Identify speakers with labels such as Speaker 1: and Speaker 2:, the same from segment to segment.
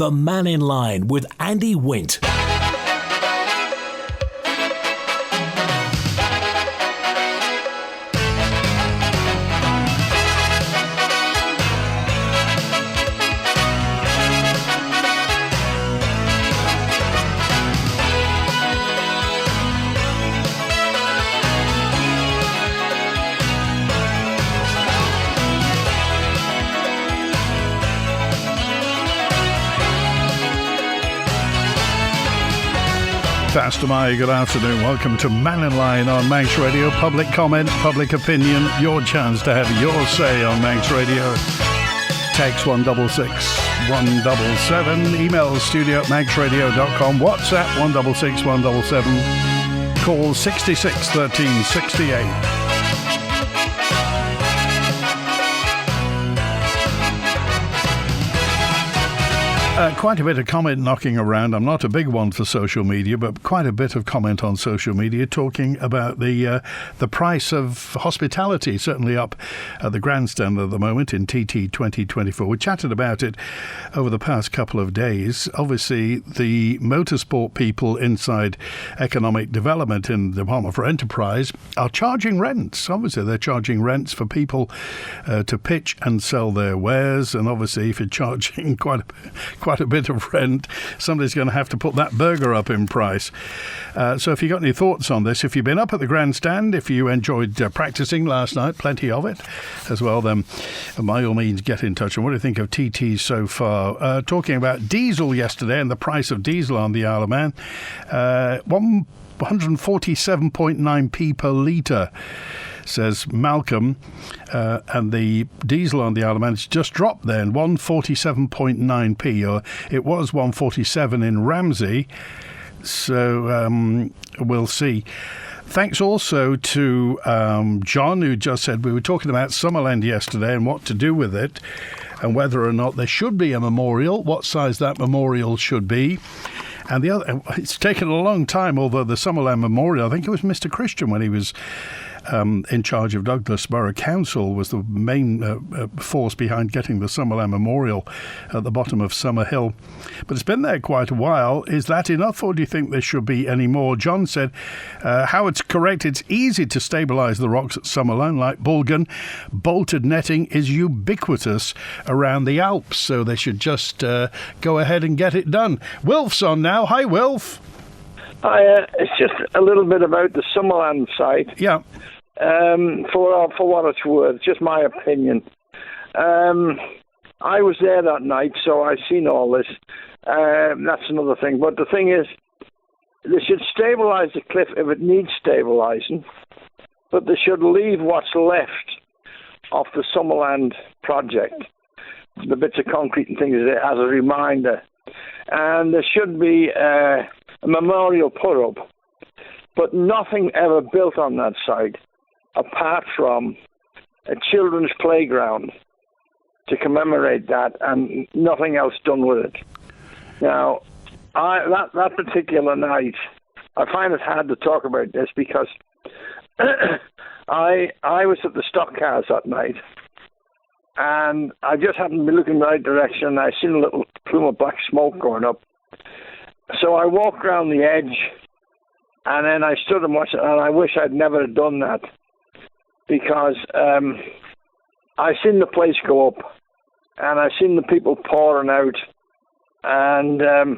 Speaker 1: The Mannin Line with Andy Wint.
Speaker 2: Pastor Maya, good afternoon. Welcome to Mannin Line on Manx Radio. Public comment, public opinion, your chance to have your say on Manx Radio. Text 166 177, email studio@manxradio.com, WhatsApp 166 177, call 66 13 68. Quite a bit of comment knocking around. I'm not a big one for social media, but quite a bit of comment on social media talking about the price of hospitality, certainly up at the grandstand at the moment in TT 2024. We chatted about it over the past couple of days. Obviously, the motorsport people inside economic development in the Department for Enterprise are charging rents. Obviously, they're charging rents for people to pitch and sell their wares. And obviously, if you're charging quite a bit of rent, somebody's going to have to put that burger up in price. So if you got any thoughts on this, if you've been up at the grandstand, if you enjoyed practicing last night, plenty of it as well, then by all means get in touch. And what do you think of TT so far? Talking about diesel yesterday and the price of diesel on the Isle of Man, 147.9p per litre, says Malcolm, and the diesel on the Isle of Man has just dropped then, 147.9p, or it was 147 in Ramsey, so we'll see. Thanks also to John, who just said we were talking about Summerland yesterday and what to do with it, and whether or not there should be a memorial, what size that memorial should be. And the other, it's taken a long time, although the Summerland Memorial, I think it was Mr. Christian when he was in charge of Douglas Borough Council, was the main force behind getting the Summerland Memorial at the bottom of Summer Hill. But it's been there quite a while. Is that enough, or do you think there should be any more? John said, Howard's correct. It's easy to stabilise the rocks at Summerland, like Bulgan. Bolted netting is ubiquitous around the Alps, so they should just go ahead and get it done. Wilf's on now. Hi, Wilf.
Speaker 3: Hi, it's just a little bit about the Summerland site.
Speaker 2: Yeah.
Speaker 3: For what it's worth, just my opinion. I was there that night, so I've seen all this. That's another thing. But the thing is, they should stabilise the cliff if it needs stabilising, but they should leave what's left of the Summerland project, the bits of concrete and things, as a reminder. And there should be a memorial put up, but nothing ever built on that site apart from a children's playground to commemorate that, and nothing else done with it. Now, that particular night, I find it hard to talk about this because I was at the stock cars that night, and I just happened to be looking in the right direction, and I seen a little plume of black smoke going up. So I walked around the edge, and then I stood and watched it, and I wish I'd never have done that, because I seen the place go up, and I seen the people pouring out, and I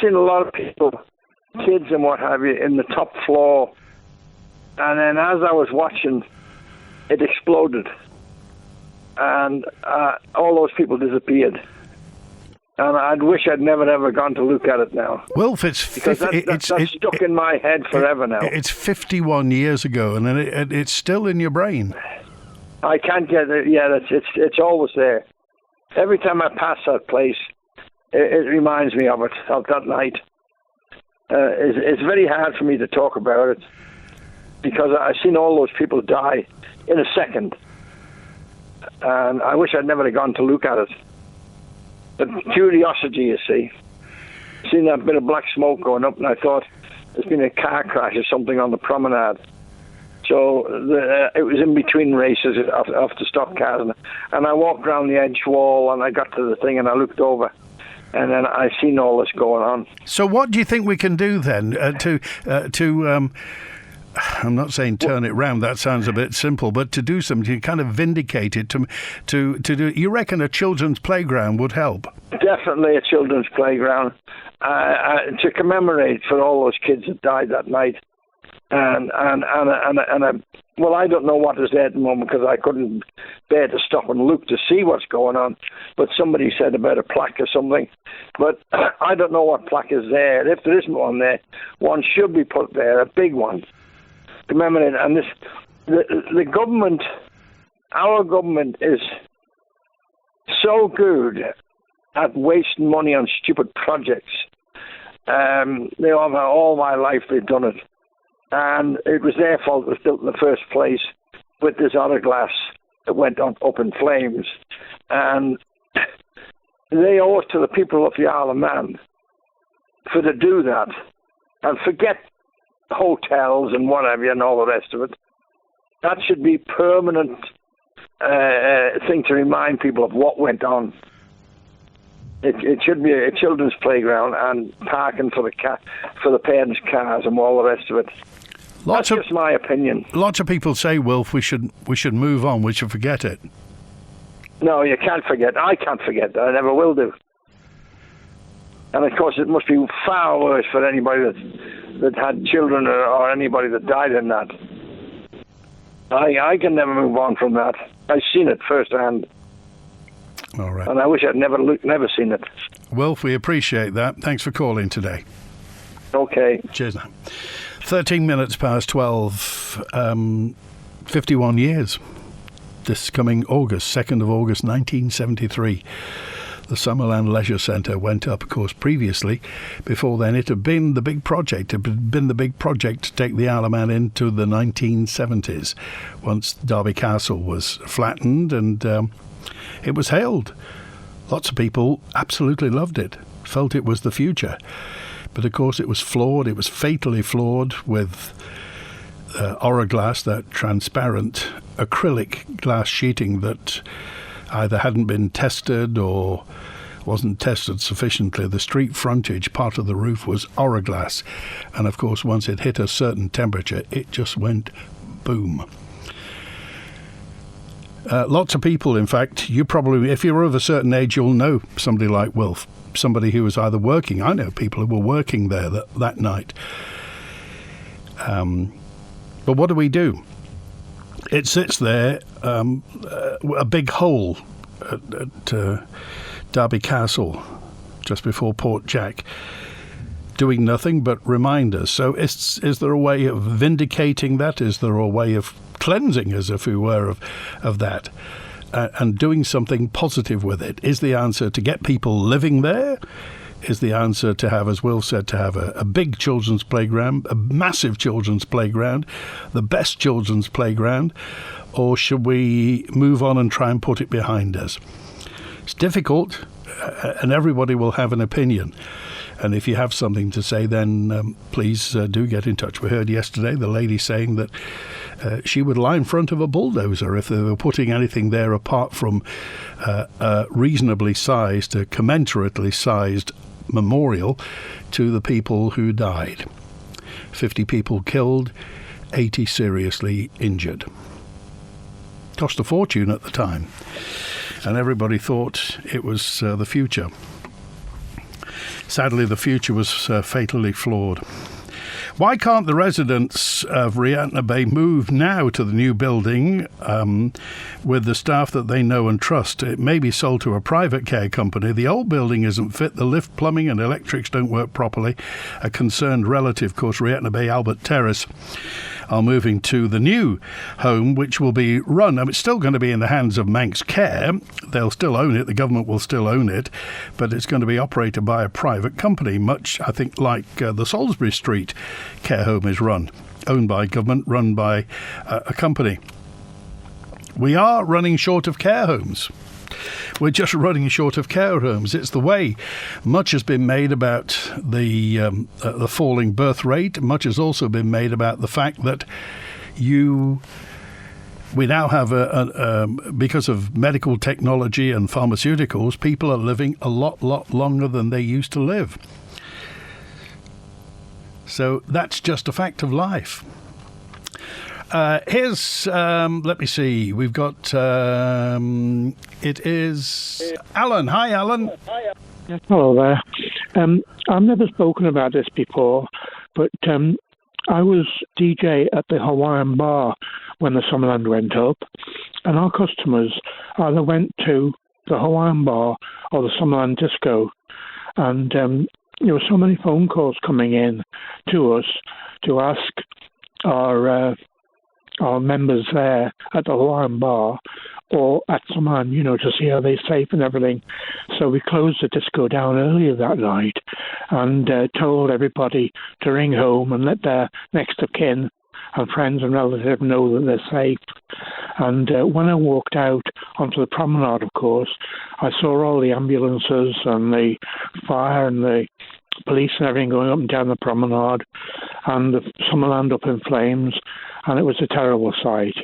Speaker 3: seen a lot of people, kids and what have you, in the top floor, and then as I was watching, it exploded, and all those people disappeared. And I'd wish I'd never ever gone to look at it now.
Speaker 2: Well, that's
Speaker 3: stuck in my head forever now.
Speaker 2: It's 51 years ago, and it's still in your brain.
Speaker 3: I can't get it. Yeah, it's always there. Every time I pass that place, it reminds me of it, of that night. It's very hard for me to talk about it because I've seen all those people die in a second, and I wish I'd never have gone to look at it. But curiosity, you see. Seen that bit of black smoke going up, and I thought there's been a car crash or something on the promenade. So it was in between races of the stock cars, and I walked around the edge wall, and I got to the thing, and I looked over, and then I seen all this going on.
Speaker 2: So what do you think we can do then to I'm not saying turn it round, that sounds a bit simple, but to do something to kind of vindicate it, to do, you reckon a children's playground would help?
Speaker 3: Definitely a children's playground to commemorate for all those kids that died that night. And well, I don't know what is there at the moment because I couldn't bear to stop and look to see what's going on. But somebody said about a plaque or something. But I don't know what plaque is there. If there isn't one there, one should be put there, a big one, commemorating. And the government, our government, is so good at wasting money on stupid projects. They all my life they've done it. And it was their fault it was built in the first place with this hourglass that went up in flames. And they owe it to the people of the Isle of Man for to do that. And forget hotels and whatever and all the rest of it. That should be permanent thing to remind people of what went on. It should be a children's playground and parking for the parents' cars and all the rest of it. That's just my opinion.
Speaker 2: Lots of people say, Wilf, we should move on. We should forget it.
Speaker 3: No, you can't forget. I can't forget that. I never will do. And of course, it must be far worse for anybody that had children or anybody that died in that. I can never move on from that. I've seen it firsthand.
Speaker 2: All right.
Speaker 3: And I wish I'd never seen it.
Speaker 2: Wilf, we appreciate that. Thanks for calling today.
Speaker 3: Okay.
Speaker 2: Cheers now. 13 minutes past 12, 51 years. This coming August, 2nd of August 1973. The Summerland Leisure Centre went up, of course, previously. Before then, it had been the big project. It had been the big project to take the Isle of Man into the 1970s, once Derby Castle was flattened, and it was hailed. Lots of people absolutely loved it, felt it was the future. But of course it was flawed, it was fatally flawed with Auroglass, that transparent acrylic glass sheeting that either hadn't been tested or wasn't tested sufficiently. The street frontage part of the roof was Auroglass, and of course once it hit a certain temperature it just went boom. Lots of people, in fact, you probably, if you're of a certain age, you'll know somebody like Wilf, somebody who was either working. I know people who were working there that night. But what do? It sits there, a big hole at Derby Castle, just before Port Jack, doing nothing but remind us. So is there a way of vindicating that? Is there a way of cleansing, as if we were, of that, and doing something positive with it? Is the answer to get people living there? Is the answer to have, as Will said, to have a big children's playground, a massive children's playground, the best children's playground? Or should we move on and try and put it behind us? It's difficult, and everybody will have an opinion. And if you have something to say, then please do get in touch. We heard yesterday the lady saying that she would lie in front of a bulldozer if they were putting anything there apart from a reasonably sized, a commensurately sized memorial to the people who died. 50 people killed, 80 seriously injured. Cost a fortune at the time, and everybody thought it was the future. Sadly, the future was fatally flawed. Why can't the residents of Riatna Bay move now to the new building with the staff that they know and trust? It may be sold to a private care company. The old building isn't fit. The lift, plumbing and electrics don't work properly. A concerned relative, of course, Riatna Bay Albert Terrace, are moving to the new home, which will be run. It's still going to be in the hands of Manx Care. They'll still own it. The government will still own it, but it's going to be operated by a private company, much, I think, like the Salisbury Street care home is run, owned by government, run by a company. We are running short of care homes. We're just running short of care homes. It's the way. Much has been made about the falling birth rate. Much has also been made about the fact that we now have because of medical technology and pharmaceuticals, people are living a lot longer than they used to live. So that's just a fact of life. Here's, let me see, we've got, it is Alan. Hi, Alan.
Speaker 4: Yes, hello there. I've never spoken about this before, but I was DJ at the Hawaiian bar when the Summerland went up, and our customers either went to the Hawaiian bar or the Summerland disco, and there were so many phone calls coming in to us to ask our members there at the Hawaiian bar or at Summerland, to see how they're safe and everything. So we closed the disco down earlier that night and told everybody to ring home and let their next of kin and friends and relatives know that they're safe. And when I walked out onto the promenade, of course, I saw all the ambulances and the fire and the police and everything going up and down the promenade, and the Summerland up in flames, and it was a terrible sight,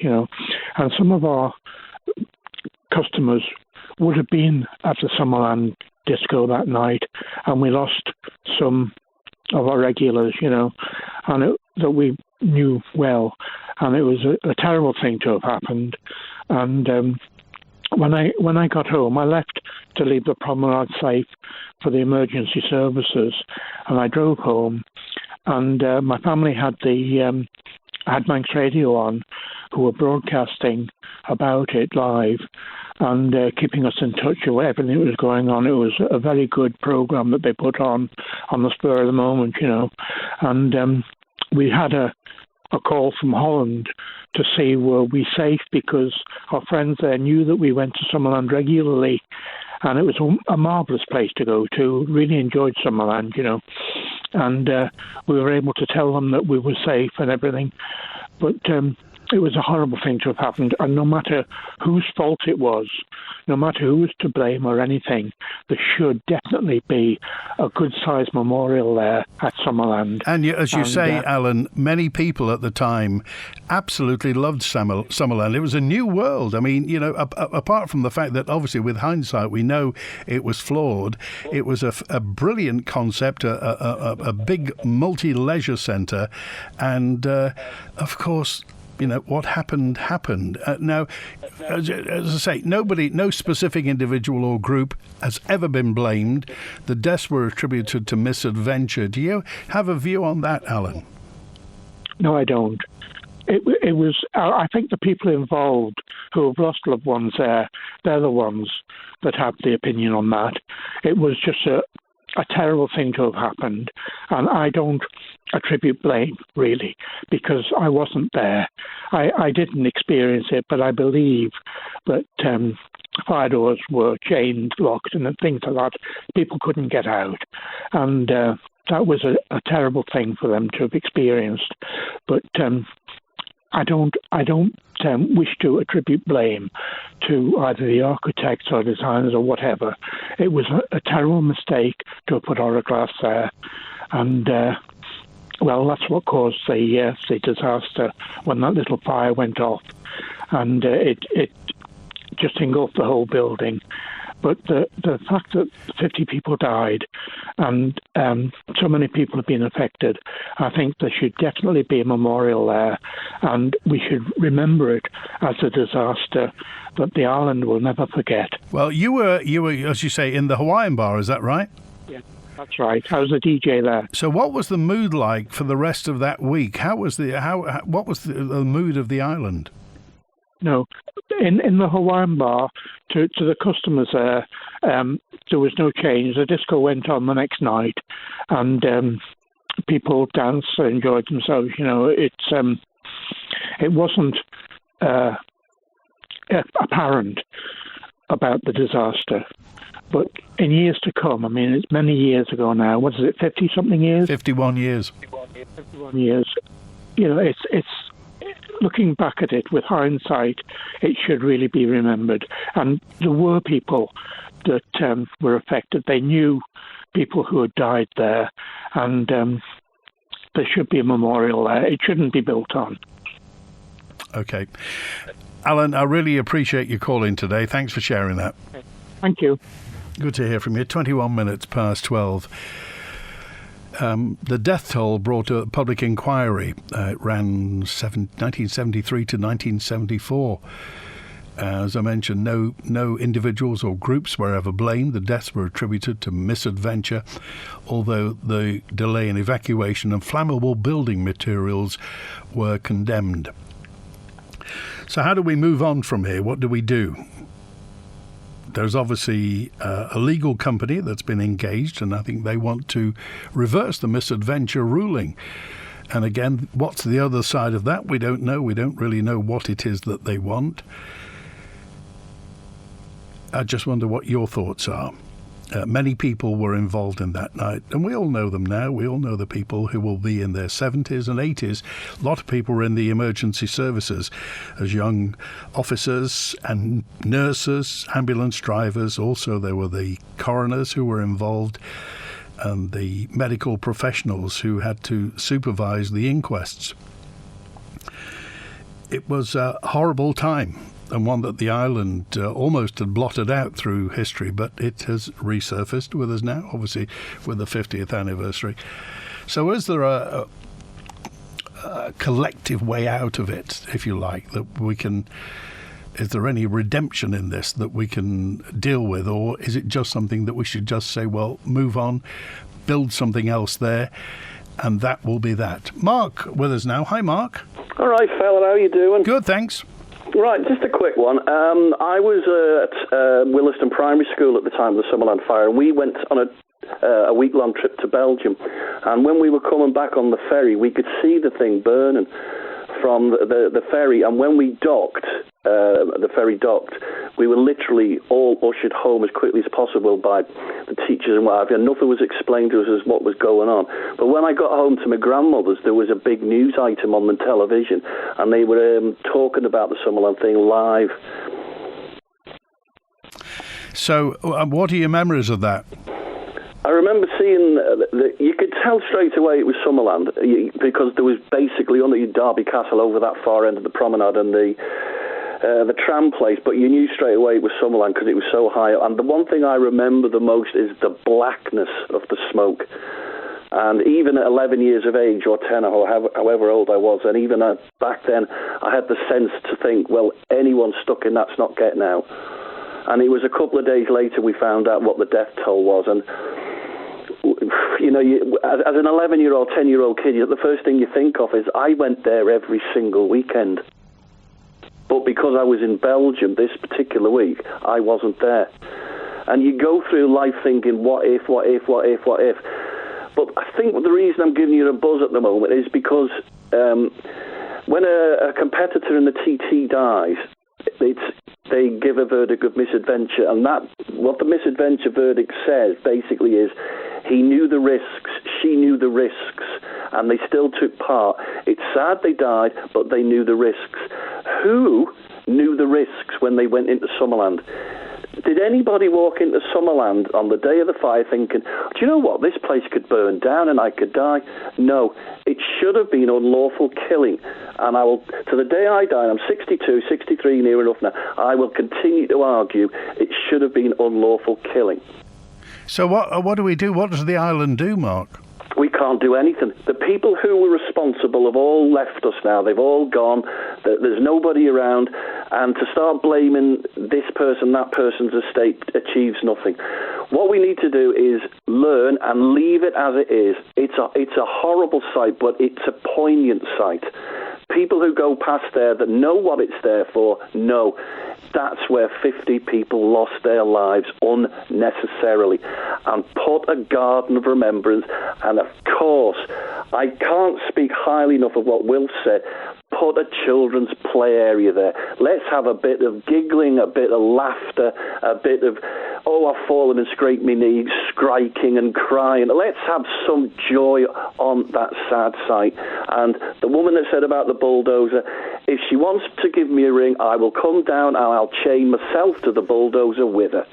Speaker 4: And some of our customers would have been at the Summerland disco that night, and we lost some of our regulars, and that we knew well, and it was a terrible thing to have happened. And when I got home, I left to leave the promenade safe for the emergency services, and I drove home, and my family had the Manx radio on, who were broadcasting about it live and keeping us in touch with everything that was going on. It was a very good program that they put on the spur of the moment, and we had a call from Holland to see were we safe, because our friends there knew that we went to Summerland regularly, and it was a marvellous place to go to. Really enjoyed Summerland, and we were able to tell them that we were safe and everything. But it was a horrible thing to have happened, and no matter whose fault it was, no matter who was to blame or anything, there should definitely be a good-sized memorial there at Summerland.
Speaker 2: And as you say, Alan, many people at the time absolutely loved Summerland. It was a new world. I mean, apart from the fact that obviously with hindsight we know it was flawed, it was a brilliant concept, a big multi-leisure centre, and of course, what happened. Now, as I say, no specific individual or group has ever been blamed. The deaths were attributed to misadventure. Do you have a view on that, Alan?
Speaker 4: No, I don't. It was, I think the people involved who have lost loved ones there, they're the ones that have the opinion on that. It was just a terrible thing to have happened, and I don't attribute blame, really, because I wasn't there. I didn't experience it, but I believe that fire doors were chained, locked, and things like that. People couldn't get out, and that was a terrible thing for them to have experienced. But I don't wish to attribute blame to either the architects or designers or whatever. It was a terrible mistake to have put Hourglass there, and that's what caused the disaster when that little fire went off, and it just engulfed the whole building. But the fact that 50 people died and so many people have been affected, I think there should definitely be a memorial there, and we should remember it as a disaster that the island will never forget.
Speaker 2: Well, you were, as you say, in the Hawaiian bar, is that right?
Speaker 4: Yeah, that's right. I was a DJ there.
Speaker 2: So what was the mood like for the rest of that week? What was the mood of the island?
Speaker 4: No, in the Hawaiian bar, to the customers there, there was no change. The disco went on the next night, and people danced, enjoyed themselves. It wasn't apparent about the disaster. But in years to come, I mean, it's many years ago now. What is it, 50-something years?
Speaker 2: 51 years.
Speaker 4: 51 years. It's looking back at it with hindsight, it should really be remembered. And there were people that were affected. They knew people who had died there, and there should be a memorial there. It shouldn't be built on.
Speaker 2: Okay. Alan, I really appreciate your call in today. Thanks for sharing that.
Speaker 4: Thank you.
Speaker 2: Good to hear from you. 21 minutes past 12. The death toll brought a public inquiry. It ran 1973 to 1974. As I mentioned, no individuals or groups were ever blamed. The deaths were attributed to misadventure, although the delay in evacuation and flammable building materials were condemned. So how do we move on from here? What do we do? There's obviously a legal company that's been engaged, and I think they want to reverse the misadventure ruling. And again, what's the other side of that? We don't know. We don't really know what it is that they want. I just wonder what your thoughts are. Many people were involved in that night, and we all know them now. We all know the people who will be in their 70s and 80s. A lot of people were in the emergency services as young officers and nurses, ambulance drivers. Also, there were the coroners who were involved and the medical professionals who had to supervise the inquests. It was a horrible time, and one that the island almost had blotted out through history, but it has resurfaced with us now, obviously with the 50th anniversary. So is there a collective way out of it, if you like, that we can... Is there any redemption in this that we can deal with, or is it just something that we should just say, well, move on, build something else there, and that will be that? Mark with us now. Hi, Mark.
Speaker 5: All right, fella, how you doing?
Speaker 2: Good, thanks.
Speaker 5: Right, just a quick one. I was at Williston Primary School at the time of the Summerland fire, and we went on a week-long trip to Belgium. And when we were coming back on the ferry, we could see the thing burning from the ferry. And when we docked, the ferry docked, we were literally all ushered home as quickly as possible by the teachers and what have you. And nothing was explained to us as what was going on. But when I got home to my grandmother's, there was a big news item on the television, and they were talking about the Summerland thing live.
Speaker 2: So what are your memories of that?
Speaker 5: I remember seeing you could tell straight away it was Summerland because there was basically only Derby Castle over that far end of the promenade and the tram place, but you knew straight away it was Summerland because it was so high. And the one thing I remember the most is the blackness of the smoke. And even at 11 years of age, or 10, or however old I was, and even back then, I had the sense to think, well, anyone stuck in that's not getting out. And it was a couple of days later we found out what the death toll was. And you know, as an 11-year-old, 10-year-old kid, the first thing you think of is, I went there every single weekend. But because I was in Belgium this particular week, I wasn't there. And you go through life thinking, what if, what if, what if, what if? But I think the reason I'm giving you a buzz at the moment is because when a competitor in the TT dies, they give a verdict of misadventure, and that what the misadventure verdict says basically is he knew the risks, she knew the risks, and they still took part. It's sad they died, but they knew the risks. Who knew the risks when they went into Summerland? Did anybody walk into Summerland on the day of the fire thinking, do you know what, this place could burn down and I could die? No, it should have been unlawful killing. And I will, to the day I die, I'm 62, 63, near enough now, I will continue to argue it should have been unlawful killing.
Speaker 2: So what do we do? What does the island do, Mark?
Speaker 5: We can't do anything. The people who were responsible have all left us now. They've all gone. There's nobody around. And to start blaming this person, that person's estate achieves nothing. What we need to do is learn and leave it as it is. It's a horrible sight, but it's a poignant sight. People who go past there that know what it's there for, know that's where 50 people lost their lives unnecessarily. And put a garden of remembrance, and of course, I can't speak highly enough of what Will said, put a children's play area there. Let's have a bit of giggling, a bit of laughter, a bit of, oh, I've fallen and scraped my knee, striking and crying. Let's have some joy on that sad sight. And the woman that said about the bulldozer, if she wants to give me a ring, I will come down and I'll chain myself to the bulldozer with her.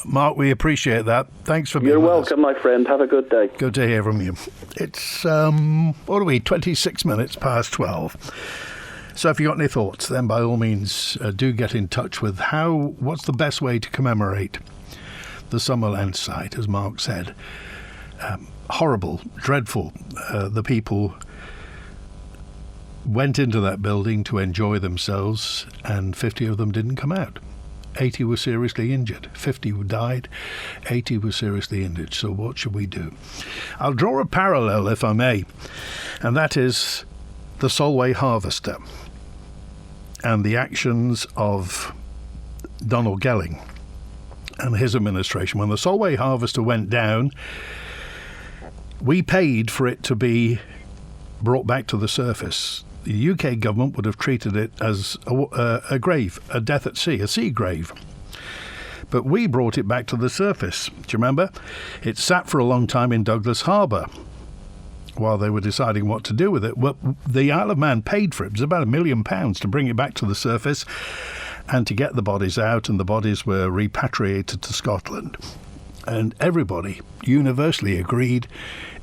Speaker 2: Mark, we appreciate that. Thanks for being with us.
Speaker 5: You're welcome, my friend. Have a good day.
Speaker 2: Good to hear from you. It's, 26 minutes past 12. So if you've got any thoughts, then by all means do get in touch with what's the best way to commemorate the Summerland site, as Mark said. Horrible, dreadful. The people went into that building to enjoy themselves, and 50 of them didn't come out. 80 were seriously injured. 50 died. 80 were seriously injured. So what should we do? I'll draw a parallel, if I may, and that is the Solway harvester and the actions of Donald Gelling and his administration. When the Solway harvester went down, we paid for it to be brought back to the surface. The UK government would have treated it as a grave, a death at sea, a sea grave. But we brought it back to the surface. Do you remember? It sat for a long time in Douglas Harbour while they were deciding what to do with it. Well, the Isle of Man paid for it. It was about £1 million to bring it back to the surface and to get the bodies out, and the bodies were repatriated to Scotland. And everybody universally agreed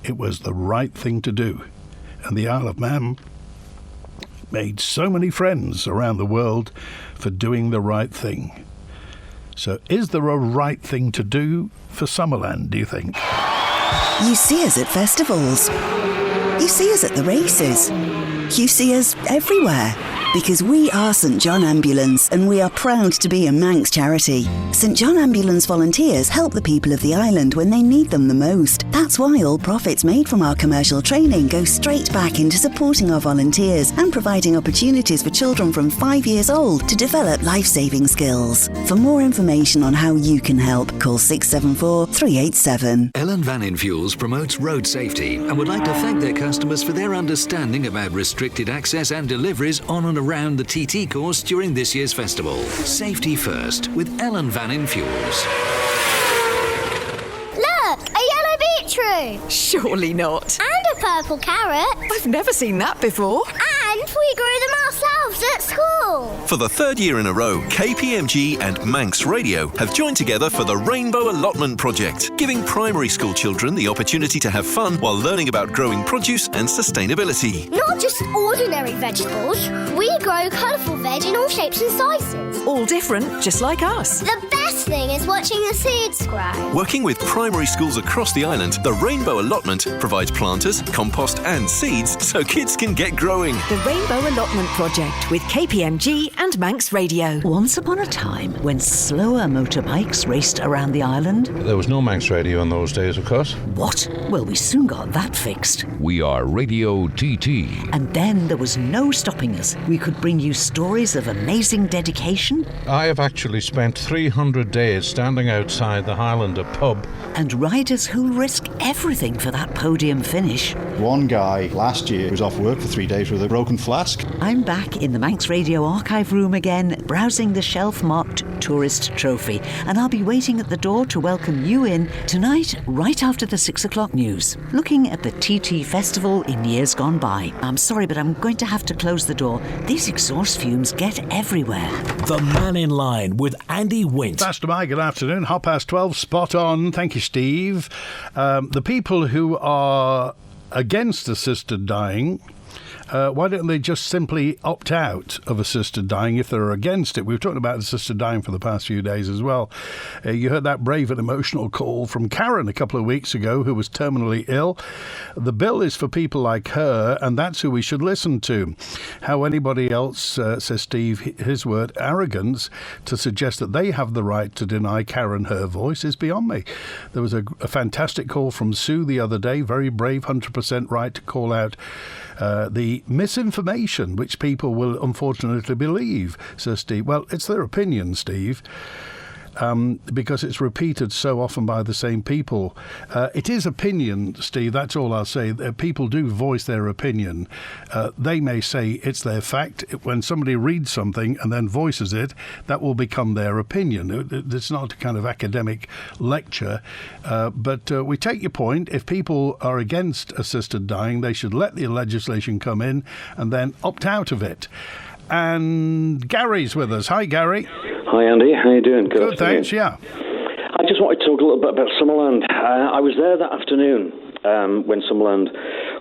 Speaker 2: it was the right thing to do. And the Isle of Man made so many friends around the world for doing the right thing. So is there a right thing to do for Summerland, do you think?
Speaker 6: You see us at festivals. You see us at the races. You see us everywhere. Because we are St John Ambulance, and we are proud to be a Manx charity. St John Ambulance volunteers help the people of the island when they need them the most. That's why all profits made from our commercial training go straight back into supporting our volunteers and providing opportunities for children from 5 years old to develop life-saving skills. For more information on how you can help, call 674 387.
Speaker 7: Ellen Vannin Fuels promotes road safety and would like to thank their customers for their understanding about restricted access and deliveries on and around the TT course during this year's festival. Safety first with Ellen Vannin Fuels.
Speaker 8: Look, a yellow beetroot.
Speaker 9: Surely not.
Speaker 8: And a purple carrot.
Speaker 9: I've never seen that before.
Speaker 8: And we grew them ourselves at school.
Speaker 10: For the third year in a row, KPMG and Manx Radio have joined together for the Rainbow Allotment Project, giving primary school children the opportunity to have fun while learning about growing produce and sustainability.
Speaker 8: Not just ordinary vegetables. We grow colourful veg in all shapes and sizes.
Speaker 9: All different, just like us.
Speaker 8: The best thing is watching the seeds grow.
Speaker 10: Working with primary schools across the island, the Rainbow Allotment provides planters, compost and seeds so kids can get growing.
Speaker 9: The Rainbow Allotment Project with KPMG and Manx Radio.
Speaker 11: Once upon a time, when slower motorbikes raced around the island...
Speaker 12: There was no Manx Radio in those days, of course.
Speaker 11: What? Well, we soon got that fixed.
Speaker 13: We are Radio TT.
Speaker 11: And then there was no stopping us. We could bring you stories of amazing dedication.
Speaker 12: I have actually spent 300 days standing outside the Highlander pub.
Speaker 11: And riders who'll risk everything for that podium finish.
Speaker 14: One guy last year was off work for 3 days with a broken flask.
Speaker 11: I'm back in the Manx Radio archive room again, browsing the shelf-marked tourist trophy, and I'll be waiting at the door to welcome you in tonight, right after the 6 o'clock news, looking at the TT Festival in years gone by. I'm sorry, but I'm going to have to close the door. These exhaust fumes get everywhere.
Speaker 1: The Mannin Line with Andy Wint.
Speaker 2: Pastor Mike, good afternoon. 12:30, spot on. Thank you, Steve. The people who are against assisted dying, why don't they just simply opt out of assisted dying if they're against it? We've talked about assisted dying for the past few days as well. You heard that brave and emotional call from Karen a couple of weeks ago, who was terminally ill. The bill is for people like her, and that's who we should listen to. How anybody else, says Steve, his word, arrogance, to suggest that they have the right to deny Karen her voice is beyond me. There was a fantastic call from Sue the other day, very brave, 100% right to call out the misinformation which people will unfortunately believe, says Steve. Well, it's their opinion, Steve, because it's repeated so often by the same people. It is opinion, Steve, that's all I'll say. People do voice their opinion. They may say it's their fact. When somebody reads something and then voices it, that will become their opinion. It's not a kind of academic lecture, but we take your point. If people are against assisted dying, they should let the legislation come in and then opt out of it. And Gary's with us. Hi, Gary.
Speaker 5: Hi, Andy. How you doing?
Speaker 2: Good, thanks, yeah.
Speaker 5: I just wanted to talk a little bit about Summerland. I was there that afternoon,
Speaker 15: when Summerland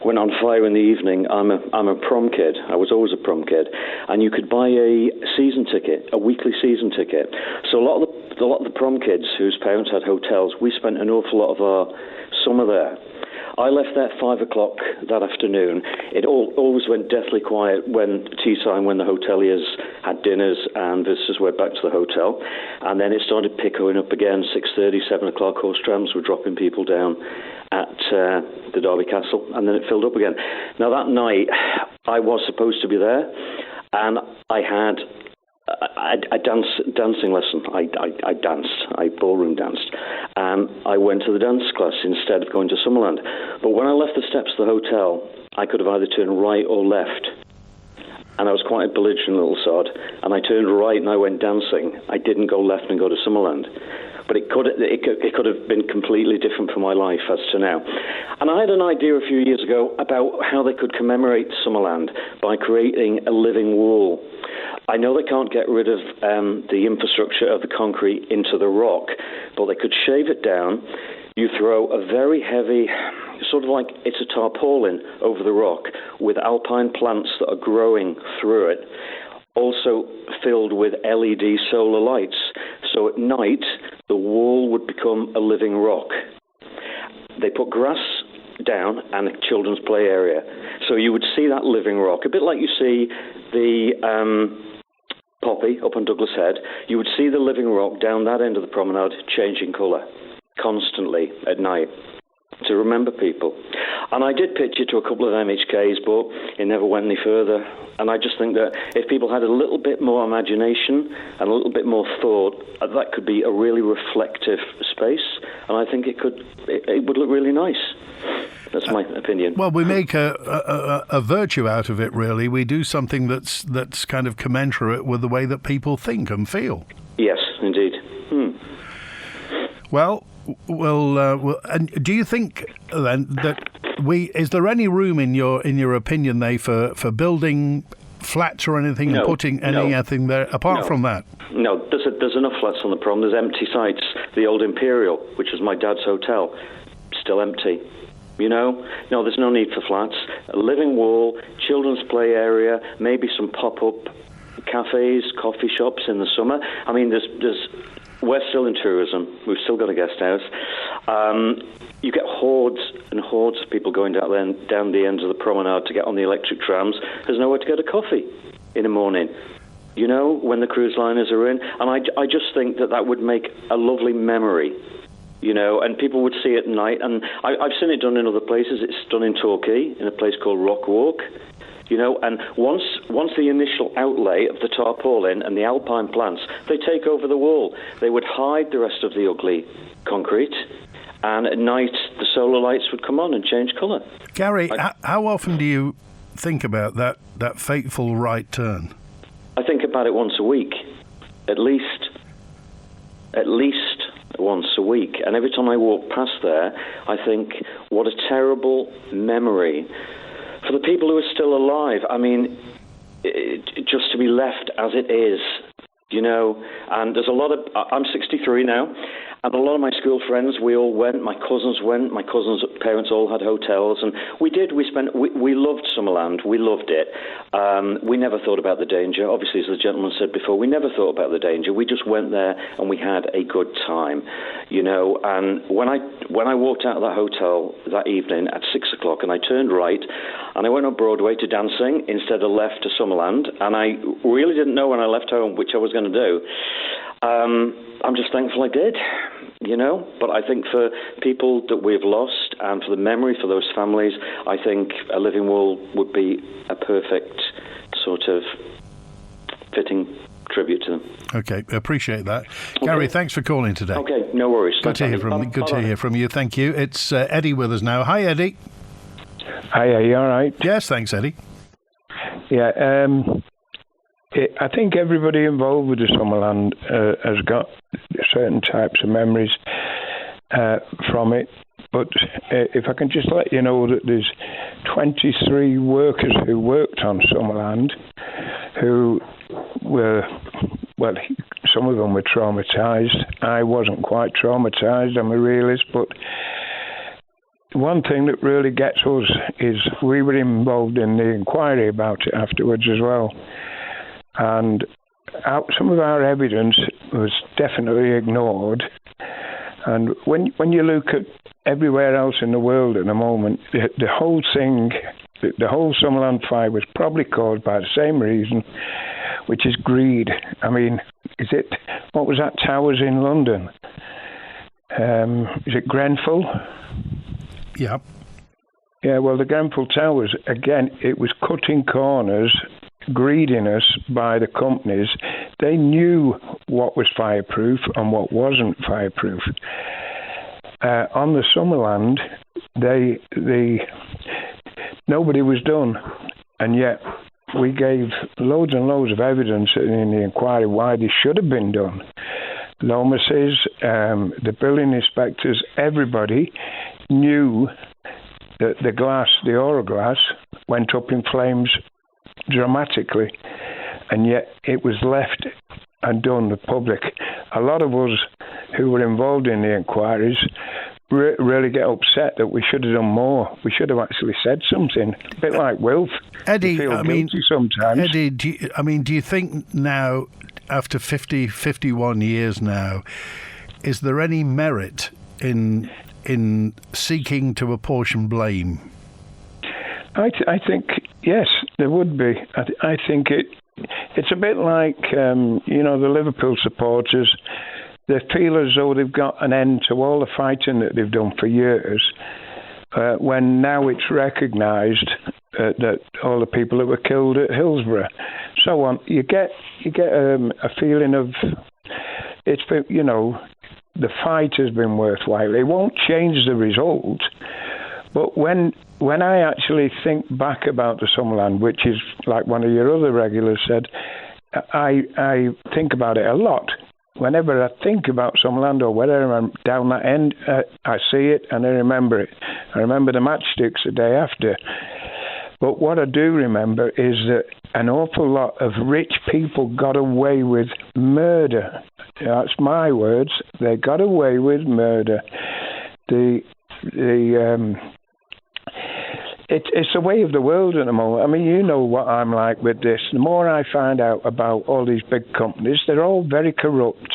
Speaker 15: went on fire in the evening. I'm a prom kid. I was always a prom kid, and you could buy a season ticket, a weekly season ticket. So a lot of the prom kids whose parents had hotels, we spent an awful lot of our summer there. I left there at 5 o'clock that afternoon. It always went deathly quiet when tea time, when the hoteliers had dinners and visitors went back to the hotel. And then it started pickering up again, 6:30, 7 o'clock. Horse trams were dropping people down at the Derby Castle, and then it filled up again. Now, that night, I was supposed to be there, and I had a dancing lesson. I danced. I ballroom danced. And I went to the dance class instead of going to Summerland. But when I left the steps of the hotel, I could have either turned right or left. And I was quite a belligerent little sod. And I turned right and I went dancing. I didn't go left and go to Summerland. But it could have been completely different for my life as to now. And I had an idea a few years ago about how they could commemorate Summerland by creating a living wall. I know they can't get rid of the infrastructure of the concrete into the rock, but they could shave it down. You throw a very heavy, sort of like it's a tarpaulin over the rock with alpine plants that are growing through it, also filled with LED solar lights. So at night, the wall would become a living rock. They put grass down and a children's play area. So you would see that living rock, a bit like you see the Poppy up on Douglas Head. You would see the living rock down that end of the promenade changing colour constantly at night to remember people. And I did pitch it to a couple of MHKs, but it never went any further. And I just think that if people had a little bit more imagination and a little bit more thought, that could be a really reflective space. And I think it would look really nice. That's my opinion.
Speaker 2: Well, we make a virtue out of it, really. We do something that's kind of commensurate with the way that people think and feel.
Speaker 15: Yes, indeed.
Speaker 2: Well, and do you think then that is there any room in your opinion, for building flats or anything and putting anything there apart from that?
Speaker 15: No, there's enough flats on the prom. There's empty sites. The old Imperial, which was my dad's hotel, still empty. No, there's no need for flats. A living wall, children's play area, maybe some pop-up cafes, coffee shops in the summer. I mean, we're still in tourism. We've still got a guest house. You get hordes and hordes of people going down the ends of the promenade to get on the electric trams. There's nowhere to get a coffee in the morning. When the cruise liners are in. And I just think that would make a lovely memory. And people would see it at night. And I've seen it done in other places. It's done in Torquay, in a place called Rock Walk. And once the initial outlay of the tarpaulin and the alpine plants, they take over the wall. They would hide the rest of the ugly concrete, and at night the solar lights would come on and change colour.
Speaker 2: Gary, how often do you think about that fateful right turn?
Speaker 15: I think about it once a week, at least once a week. And every time I walk past there, I think, what a terrible memory for the people who are still alive. I mean, just to be left as it is, and there's a lot of, I'm 63 now, and a lot of my school friends, we all went, my cousins went, my cousins' parents all had hotels, and we loved Summerland, we loved it. We never thought about the danger. Obviously, as the gentleman said before, we never thought about the danger. We just went there and we had a good time, and when I walked out of that hotel that evening at 6 o'clock and I turned right and I went up Broadway to dancing instead of left to Summerland, and I really didn't know when I left home which I was going to do. I'm just thankful I did, But I think for people that we've lost and for the memory for those families, I think a living wall would be a perfect sort of fitting tribute to them.
Speaker 2: Okay, appreciate that. Okay. Gary, thanks for calling today.
Speaker 15: Okay, no worries.
Speaker 2: Good to hear from you. Thank you. It's Eddie with us now. Hi, Eddie.
Speaker 16: Hi, are you all right?
Speaker 2: Yes, thanks, Eddie.
Speaker 16: Yeah, I think everybody involved with the Summerland has got certain types of memories from it. But if I can just let you know that there's 23 workers who worked on Summerland who were, some of them were traumatised. I wasn't quite traumatised, I'm a realist, but one thing that really gets us is we were involved in the inquiry about it afterwards as well. And some of our evidence was definitely ignored. And when you look at everywhere else in the world at the moment, the whole thing, the whole Summerland fire was probably caused by the same reason, which is greed. I mean, what was that, Towers in London? Is it Grenfell?
Speaker 2: Yeah.
Speaker 16: Yeah, well, the Grenfell Towers, again, it was cutting corners, greediness by the companies. They knew what was fireproof and what wasn't fireproof. On the Summerland, nobody was done, and yet we gave loads and loads of evidence in the inquiry why they should have been done. Lomases, the building inspectors, everybody knew that the oil glass went up in flames dramatically, and yet it was left undone. The public, a lot of us who were involved in the inquiries, really get upset that we should have done more. We should have actually said something, a bit like Wilf.
Speaker 2: Eddie,
Speaker 16: sometimes.
Speaker 2: Eddie, do you think now, after 51 years now, is there any merit in seeking to apportion blame?
Speaker 16: I think yes, there would be. I think it's a bit like the Liverpool supporters. They feel as though they've got an end to all the fighting that they've done for years, when now it's recognised that all the people that were killed at Hillsborough, so on. You get a feeling of it's been, the fight has been worthwhile. It won't change the result, but when I actually think back about the Summerland, which is like one of your other regulars said, I think about it a lot. Whenever I think about Summerland or wherever I'm down that end, I see it and I remember it. I remember the matchsticks the day after. But what I do remember is that an awful lot of rich people got away with murder. That's my words. They got away with murder. It's the way of the world at the moment. I mean, you know what I'm like with this. The more I find out about all these big companies, they're all very corrupt,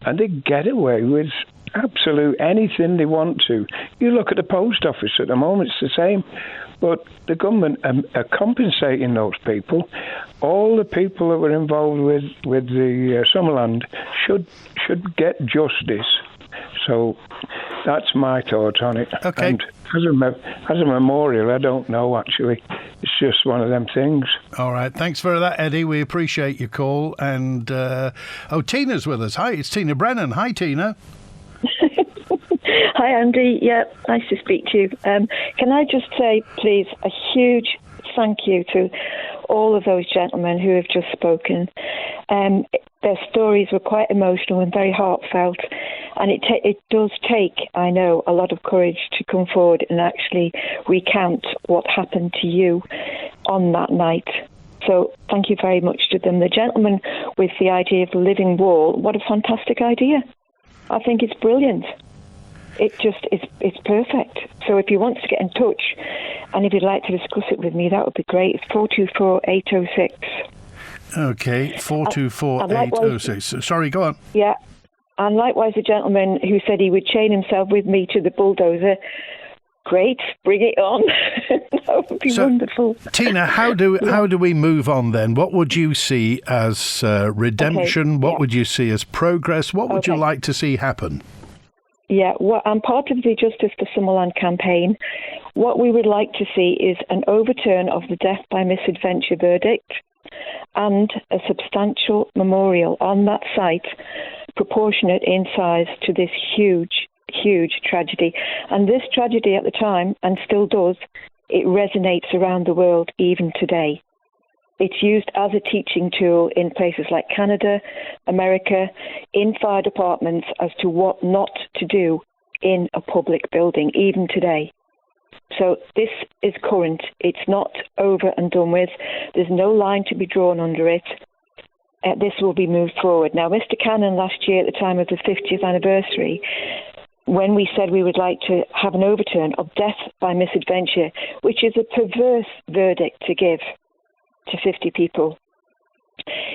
Speaker 16: and they get away with absolute anything they want to. You look at the post office at the moment; it's the same. But the government are compensating those people. All the people that were involved with the Summerland should get justice. So that's my thought on it.
Speaker 2: Okay.
Speaker 16: And as a memorial, I don't know, actually. It's just one of them things.
Speaker 2: All right. Thanks for that, Eddie. We appreciate your call. And, Tina's with us. Hi, it's Tina Brennan. Hi, Tina.
Speaker 17: Hi, Andy. Yeah, nice to speak to you. Can I just say, please, a huge thank you to all of those gentlemen who have just spoken. Their stories were quite emotional and very heartfelt, and it does take, I know, a lot of courage to come forward and actually recount what happened to you on that night. So thank you very much to them. The gentleman with the idea of the living wall, what a fantastic idea. I think it's brilliant. It's perfect. So if you want to get in touch, and if you'd like to discuss it with me, that would be great. It's 424-806.
Speaker 2: Okay, 424-806. Sorry, go on.
Speaker 17: Yeah, and likewise the gentleman who said he would chain himself with me to the bulldozer. Great, bring it on. That would be wonderful.
Speaker 2: Tina, how do we move on then? What would you see as redemption?
Speaker 17: Okay,
Speaker 2: what would you see as progress? What would you like to see happen?
Speaker 17: Yeah, well, I'm part of the Justice for Summerland campaign. What we would like to see is an overturn of the death by misadventure verdict and a substantial memorial on that site proportionate in size to this huge, huge tragedy. And this tragedy at the time, and still does, it resonates around the world even today. It's used as a teaching tool in places like Canada, America, in fire departments as to what not to do in a public building, even today. So this is current. It's not over and done with. There's no line to be drawn under it. This will be moved forward. Now, Mr. Cannon last year, at the time of the 50th anniversary, when we said we would like to have an overturn of death by misadventure, which is a perverse verdict to give to 50 people.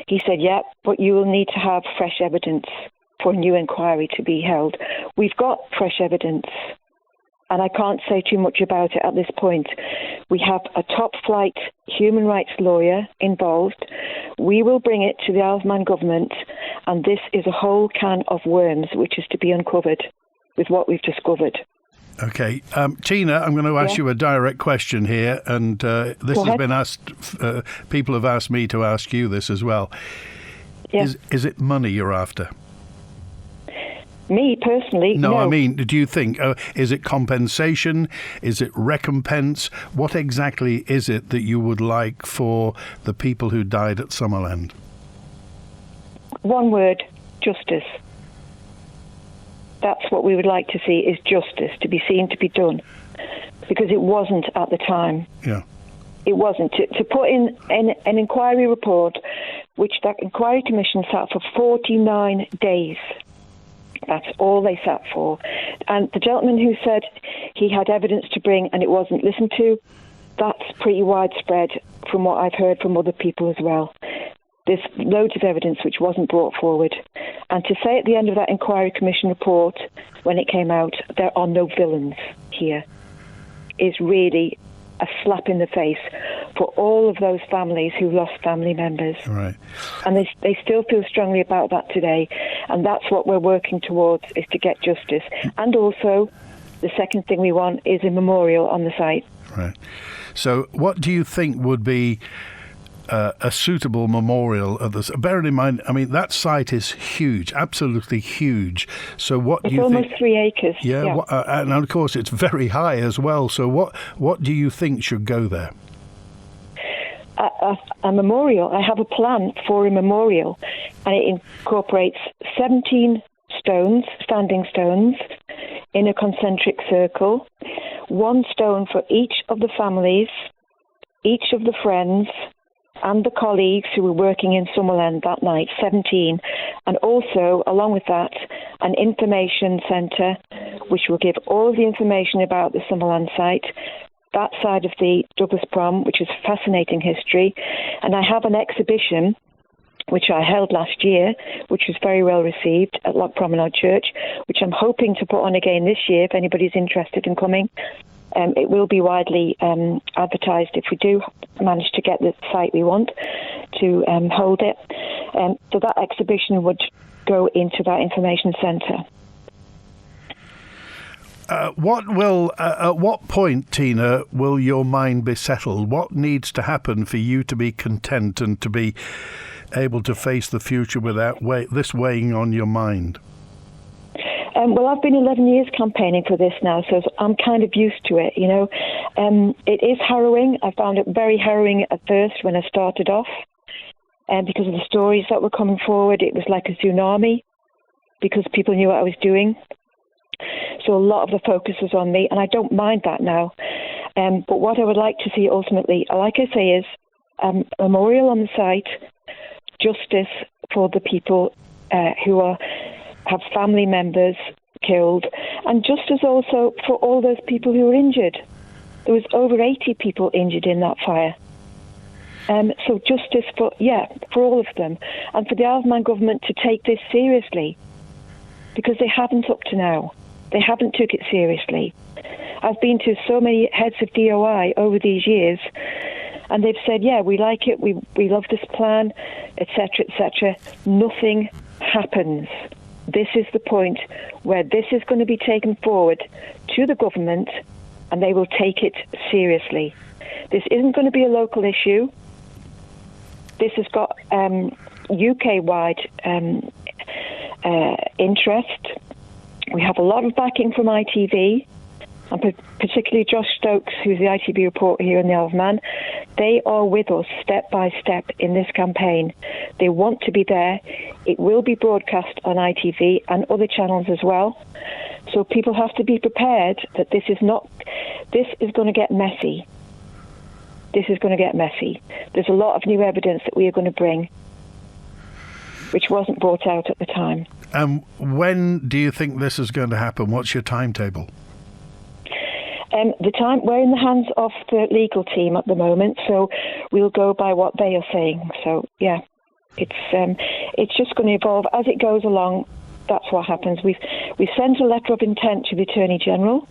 Speaker 17: He said, yeah, but you will need to have fresh evidence for a new inquiry to be held. We've got fresh evidence, and I can't say too much about it at this point. We have a top-flight human rights lawyer involved. We will bring it to the Isle of Man government, and this is a whole can of worms which is to be uncovered with what we've discovered.
Speaker 2: Okay. Tina, I'm going to ask you a direct question here, and this has been asked, people have asked me to ask you this as well. Yeah. Is it money you're after?
Speaker 17: Me, personally, no.
Speaker 2: I mean, do you think, is it compensation? Is it recompense? What exactly is it that you would like for the people who died at Summerland?
Speaker 17: One word, justice. That's what we would like to see, is justice to be seen to be done, because it wasn't at the time.
Speaker 2: Yeah,
Speaker 17: it wasn't. To put in an inquiry report, which that inquiry commission sat for 49 days. That's all they sat for. And the gentleman who said he had evidence to bring and it wasn't listened to, that's pretty widespread from what I've heard from other people as well. There's loads of evidence which wasn't brought forward. And to say at the end of that inquiry commission report, when it came out, there are no villains here, is really a slap in the face for all of those families who lost family members.
Speaker 2: Right.
Speaker 17: And they still feel strongly about that today. And that's what we're working towards, is to get justice. And also, the second thing we want is a memorial on the site.
Speaker 2: Right. So what do you think would be a suitable memorial of this? Bearing in mind, I mean, that site is huge, absolutely huge. So what do you think?
Speaker 17: It's almost 3 acres.
Speaker 2: Yeah. And of course, it's very high as well. So what do you think should go there?
Speaker 17: A memorial. I have a plan for a memorial, and it incorporates 17 stones, standing stones, in a concentric circle, 1 stone for each of the families, each of the friends, and the colleagues who were working in Summerland that night, 17. And also, along with that, an information centre which will give all the information about the Summerland site, that side of the Douglas Prom, which is fascinating history. And I have an exhibition which I held last year, which was very well received at Loch Promenade Church, which I'm hoping to put on again this year if anybody's interested in coming. It will be widely advertised if we do manage to get the site we want to hold it. So that exhibition would go into that information centre.
Speaker 2: At what point, Tina, will your mind be settled? What needs to happen for you to be content and to be able to face the future without this weighing on your mind?
Speaker 17: Well, I've been 11 years campaigning for this now, so I'm kind of used to it, you know. It is harrowing. I found it very harrowing at first when I started off, because of the stories that were coming forward. It was like a tsunami, because people knew what I was doing. So a lot of the focus was on me, and I don't mind that now. But what I would like to see ultimately, like I say, is a memorial on the site, justice for the people who have family members killed, and justice also for all those people who were injured. There was over 80 people injured in that fire. So justice for all of them, and for the Isle of Man government to take this seriously, because they haven't up to now. They haven't took it seriously. I've been to so many heads of DOI over these years, and they've said, yeah, we like it, we love this plan, etc., etc. Nothing happens. This is the point where this is going to be taken forward to the government, and they will take it seriously. This isn't going to be a local issue. This has got UK-wide interest. We have a lot of backing from ITV, and particularly Josh Stokes, who's the ITV reporter here in the Isle of Man. They are with us step by step in this campaign. They want to be there. It will be broadcast on ITV and other channels as well. So people have to be prepared that this is going to get messy. This is going to get messy. There's a lot of new evidence that we are going to bring. which wasn't brought out at the time.
Speaker 2: When do you think this is going to happen? What's your timetable?
Speaker 17: We're in the hands of the legal team at the moment, so we'll go by what they are saying. So yeah, it's just going to evolve as it goes along. That's what happens. We've sent a letter of intent to the Attorney General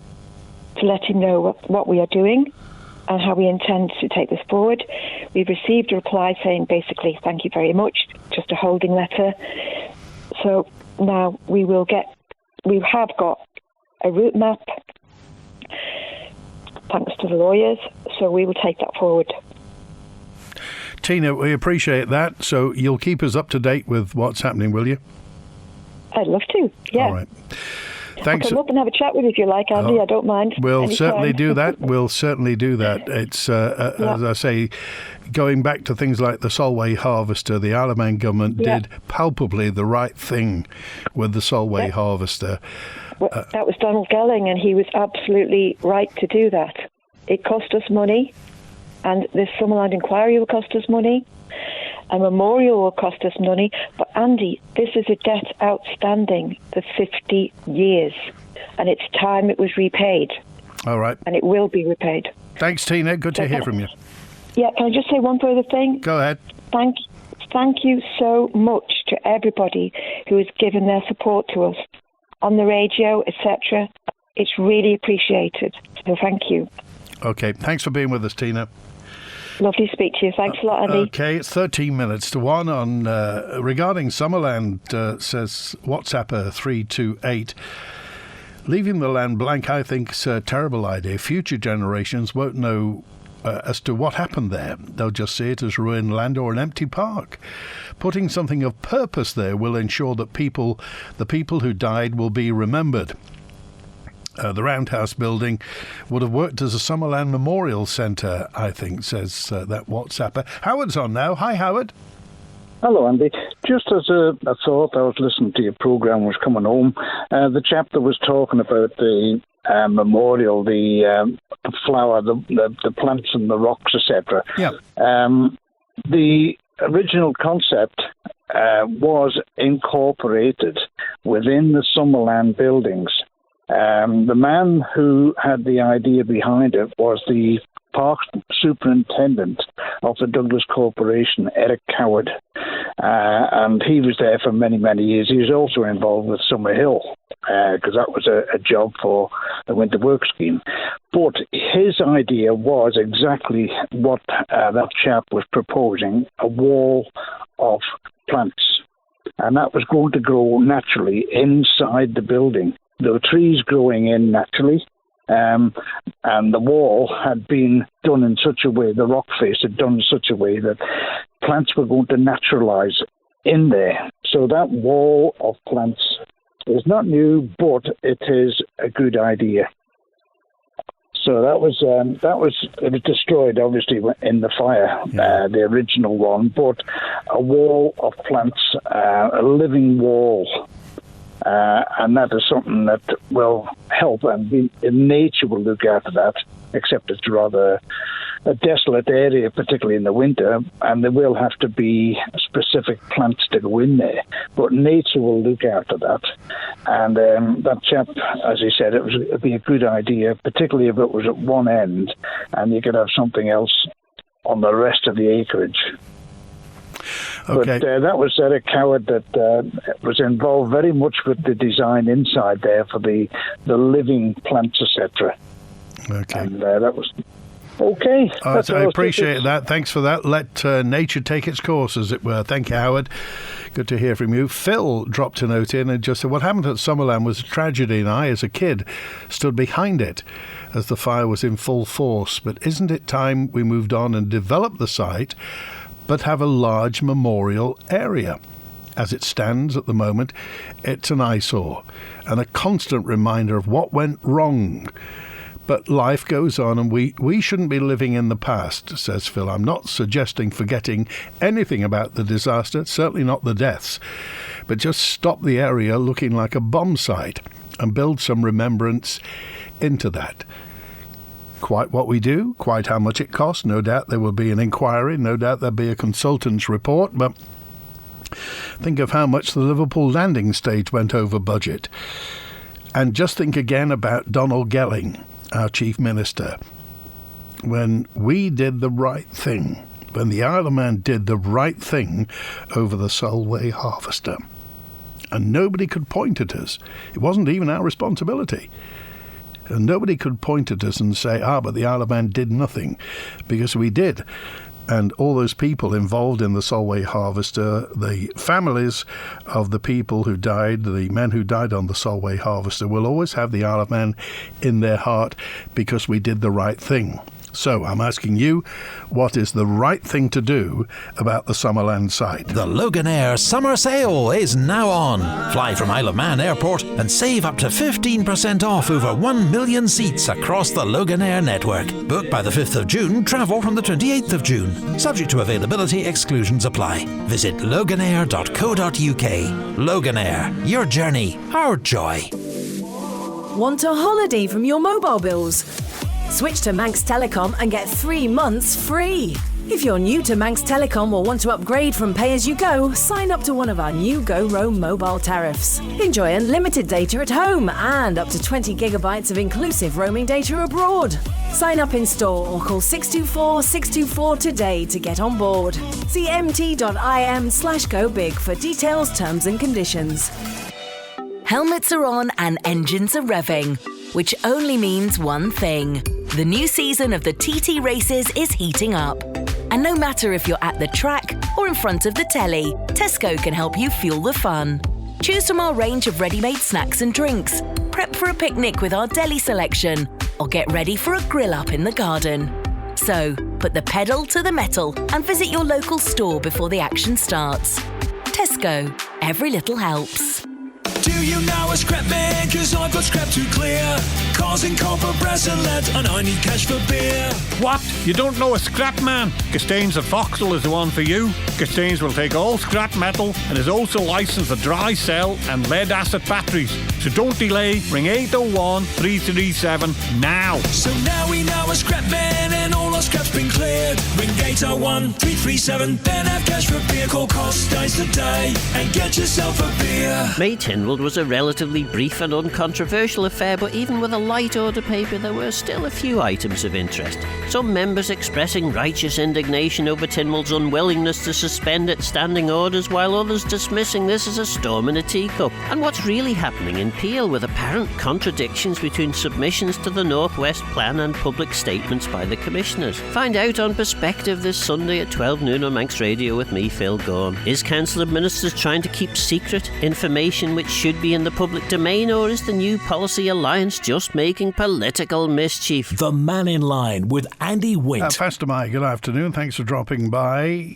Speaker 17: to let him know what we are doing and how we intend to take this forward. We've received a reply saying basically, thank you very much, just a holding letter. So now we have got a route map, thanks to the lawyers, so we will take that forward.
Speaker 2: Tina, we appreciate that. So you'll keep us up to date with what's happening, will you?
Speaker 17: I'd love to, yeah.
Speaker 2: All right. Thanks.
Speaker 17: I can come up and have a chat with you if you like, Andy. I don't mind.
Speaker 2: We'll
Speaker 17: Anytime.
Speaker 2: certainly do that. We'll certainly do that. It's, as I say, going back to things like the Solway harvester, the Isle of Man government did palpably the right thing with the Solway harvester.
Speaker 17: Well, that was Donald Gelling, and he was absolutely right to do that. It cost us money, and this Summerland inquiry will cost us money. A memorial will cost us money. But, Andy, this is a debt outstanding for 50 years, and it's time it was repaid.
Speaker 2: All right.
Speaker 17: And it will be repaid.
Speaker 2: Thanks, Tina. Good to hear from you.
Speaker 17: Yeah, can I just say one further thing?
Speaker 2: Go ahead.
Speaker 17: Thank you so much to everybody who has given their support to us on the radio, etc. It's really appreciated. So thank you.
Speaker 2: Okay. Thanks for being with us, Tina.
Speaker 17: Lovely to speak to you. Thanks a lot, Andy.
Speaker 2: Okay, it's 13 minutes to 1 on regarding Summerland, says WhatsApper 328. Leaving the land blank, I think, is a terrible idea. Future generations won't know as to what happened there. They'll just see it as ruined land or an empty park. Putting something of purpose there will ensure that the people who died will be remembered. The Roundhouse building would have worked as a Summerland Memorial Centre, I think, says that WhatsApper. Howard's on now. Hi, Howard.
Speaker 18: Hello, Andy. Just as a thought, I was listening to your programme, was coming home. The chap that was talking about the memorial, the flower, the plants and the rocks, etc.
Speaker 2: Yeah.
Speaker 18: The original concept was incorporated within the Summerland buildings. The man who had the idea behind it was the park superintendent of the Douglas Corporation, Eric Coward, and he was there for many, many years. He was also involved with Summerhill, because that was a job for the Winter Work Scheme. But his idea was exactly what that chap was proposing, a wall of plants. And that was going to grow naturally inside the building. There were trees growing in naturally, and the wall had been done in such a way, the rock face had done in such a way that plants were going to naturalise in there. So that wall of plants is not new, but it is a good idea. So it was destroyed obviously in the fire, the original one, but a wall of plants, a living wall. And that is something that will help, and nature will look after that, except it's rather a desolate area, particularly in the winter, and there will have to be specific plants to go in there. But nature will look after that. And that chap, as he said, it would be a good idea, particularly if it was at one end, and you could have something else on the rest of the acreage.
Speaker 2: Okay.
Speaker 18: But that was Eric Coward that was involved very much with the design inside there for the living plants, etc.
Speaker 2: Okay.
Speaker 18: And that was okay.
Speaker 2: I appreciate that. Thanks for that. Let nature take its course, as it were. Thank you, Howard. Good to hear from you. Phil dropped a note in and just said, what happened at Summerland was a tragedy, and I, as a kid, stood behind it as the fire was in full force. But isn't it time we moved on and developed the site, but have a large memorial area? As it stands at the moment, it's an eyesore and a constant reminder of what went wrong. But life goes on, and we shouldn't be living in the past, says Phil. I'm not suggesting forgetting anything about the disaster, certainly not the deaths, but just stop the area looking like a bomb site and build some remembrance into that. Quite what we do, quite how much it costs. No doubt there will be an inquiry, no doubt there'll be a consultant's report, but Think of how much the Liverpool landing stage went over budget. And just think again about Donald Gelling, our Chief Minister. When we did the right thing, when the Isle of Man did the right thing over the Solway harvester, and nobody could point at us. It wasn't even our responsibility. And nobody could point at us and say, but the Isle of Man did nothing, because we did. And all those people involved in the Solway harvester, the families of the people who died, the men who died on the Solway harvester, will always have the Isle of Man in their heart because we did the right thing. So I'm asking you, what is the right thing to do about the Summerland site?
Speaker 19: The Loganair Summer Sale is now on. Fly from Isle of Man Airport and save up to 15% off over 1 million seats across the Loganair network. Book by the 5th of June, travel from the 28th of June. Subject to availability, exclusions apply. Visit loganair.co.uk. Loganair, your journey, our joy.
Speaker 20: Want a holiday from your mobile bills? Switch to Manx Telecom and get 3 months free. If you're new to Manx Telecom or want to upgrade from pay-as-you-go, sign up to one of our new Go Roam mobile tariffs. Enjoy unlimited data at home and up to 20 gigabytes of inclusive roaming data abroad. Sign up in store or call 624 624 today to get on board. See mt.im/gobig for details, terms and conditions.
Speaker 21: Helmets are on and engines are revving, which only means one thing. The new season of the TT races is heating up. And no matter if you're at the track or in front of the telly, Tesco can help you fuel the fun. Choose from our range of ready-made snacks and drinks, prep for a picnic with our deli selection, or get ready for a grill-up in the garden. So, put the pedal to the metal and visit your local store before the action starts. Tesco, every little helps.
Speaker 1: Do you know a scrap man? 'Cause I've got scrap to clear. Causing copper, brass and lead, and I need cash for beer.
Speaker 12: What? You don't know a scrap man? Gastains of Vauxhall is the one for you. Gastains will take all scrap metal and is also licensed for dry cell and lead acid batteries. So don't delay. Ring 801 337 now.
Speaker 1: So now we know a scrap man and all our scrap's been cleared. Ring 801 337, then have cash for beer. Call Costays today and get yourself a beer.
Speaker 22: May Tynwald was a relatively brief and uncontroversial affair, but even with a light order paper there were still a few items of interest. Some members expressing righteous indignation over Tynwald's unwillingness to suspend its standing orders, while others dismissing this as a storm in a teacup. And what's really happening in Peel, with apparent contradictions between submissions to the North West Plan and public statements by the commissioners. Find out on Perspective this Sunday at 12 noon on Manx Radio with me, Phil Gaughan. Is Council of Ministers trying to keep secret information which should be in the public domain, or is the new policy alliance just making political mischief?
Speaker 1: The Mannin Line with Andy Wint.
Speaker 2: Pastor Mike, good afternoon. Thanks for dropping by.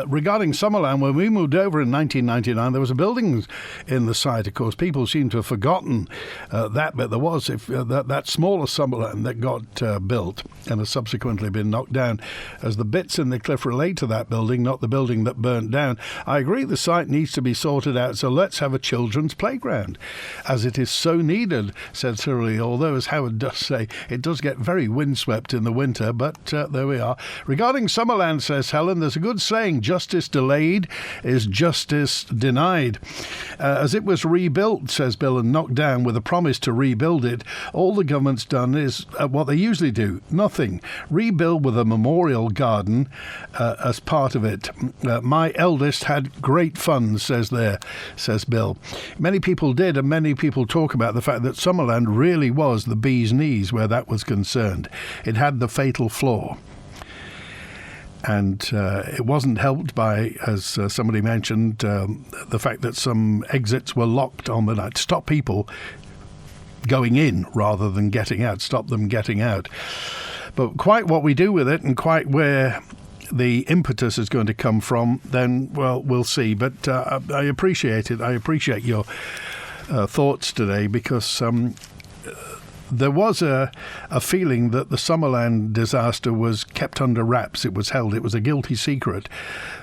Speaker 2: Regarding Summerland, when we moved over in 1999, there was a building in the site. Of course, people seem to have forgotten that, but there was that smaller Summerland that got built and has subsequently been knocked down, as the bits in the cliff relate to that building, not the building that burnt down. I agree the site needs to be sorted out, so let's have a children's playground, as it is so needed, said Cyril, although, as Howard does say, it does get very windswept in the winter, but there we are. Regarding Summerland, says Helen, there's a good saying, justice delayed is justice denied. As it was rebuilt, says Bill, and knocked down with a promise to rebuild it, all the government's done is what they usually do, nothing. Rebuild with a memorial garden as part of it. My eldest had great fun, says Bill. Many people did, and many people talk about the fact that Summerland really was the bee's knees where that was concerned. It had the fatal flaw. And it wasn't helped by, as somebody mentioned, the fact that some exits were locked on the night to stop people going in rather than getting out, stop them getting out. But quite what we do with it and quite where the impetus is going to come from, then, well, we'll see. But I appreciate it. I appreciate your thoughts today, because there was a feeling that the Summerland disaster was kept under wraps. It was held. It was a guilty secret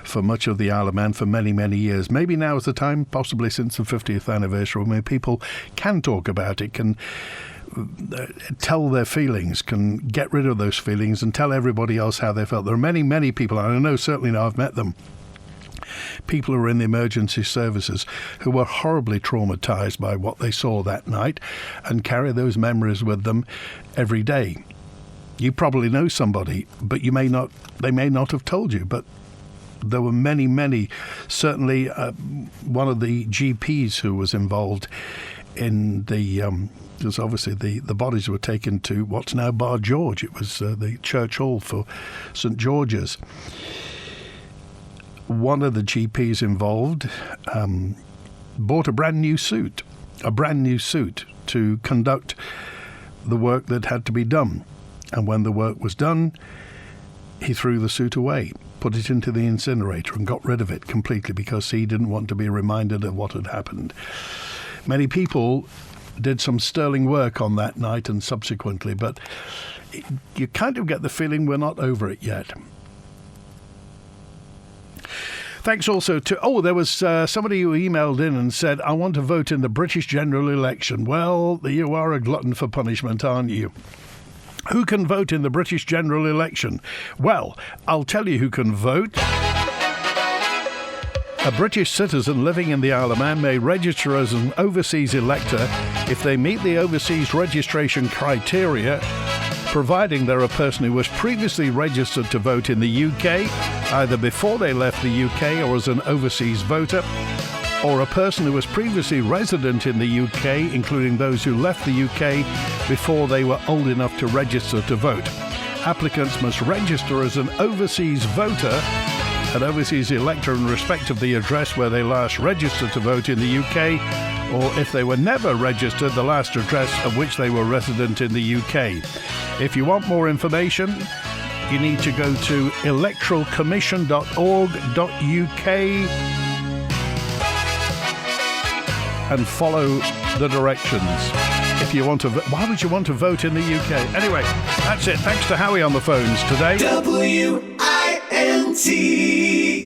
Speaker 2: for much of the Isle of Man for many, many years. Maybe now is the time, possibly since the 50th anniversary, where people can talk about it, can tell their feelings, can get rid of those feelings and tell everybody else how they felt. There are many, many people, and I know certainly now I've met them, people who were in the emergency services who were horribly traumatised by what they saw that night and carry those memories with them every day. You probably know somebody, but they may not have told you, but there were many, certainly one of the GPs who was involved in the, because obviously the bodies were taken to what's now Bar George. It was the church hall for St George's. One of the GPs involved bought a brand new suit to conduct the work that had to be done. And when the work was done, he threw the suit away, put it into the incinerator and got rid of it completely because he didn't want to be reminded of what had happened. Many people did some sterling work on that night and subsequently, but you kind of get the feeling we're not over it yet. Thanks also to... there was somebody who emailed in and said, I want to vote in the British general election. Well, you are a glutton for punishment, aren't you? Who can vote in the British general election? Well, I'll tell you who can vote. A British citizen living in the Isle of Man may register as an overseas elector if they meet the overseas registration criteria, providing they're a person who was previously registered to vote in the UK, either before they left the UK or as an overseas voter, or a person who was previously resident in the UK, including those who left the UK before they were old enough to register to vote. Applicants must register as an overseas voter, an overseas elector in respect of the address where they last registered to vote in the UK, or if they were never registered, the last address of which they were resident in the UK. If you want more information, you need to go to electoralcommission.org.uk and follow the directions. If you want to, why would you want to vote in the UK? Anyway, that's it. Thanks to Howie on the phones today.
Speaker 1: WINT.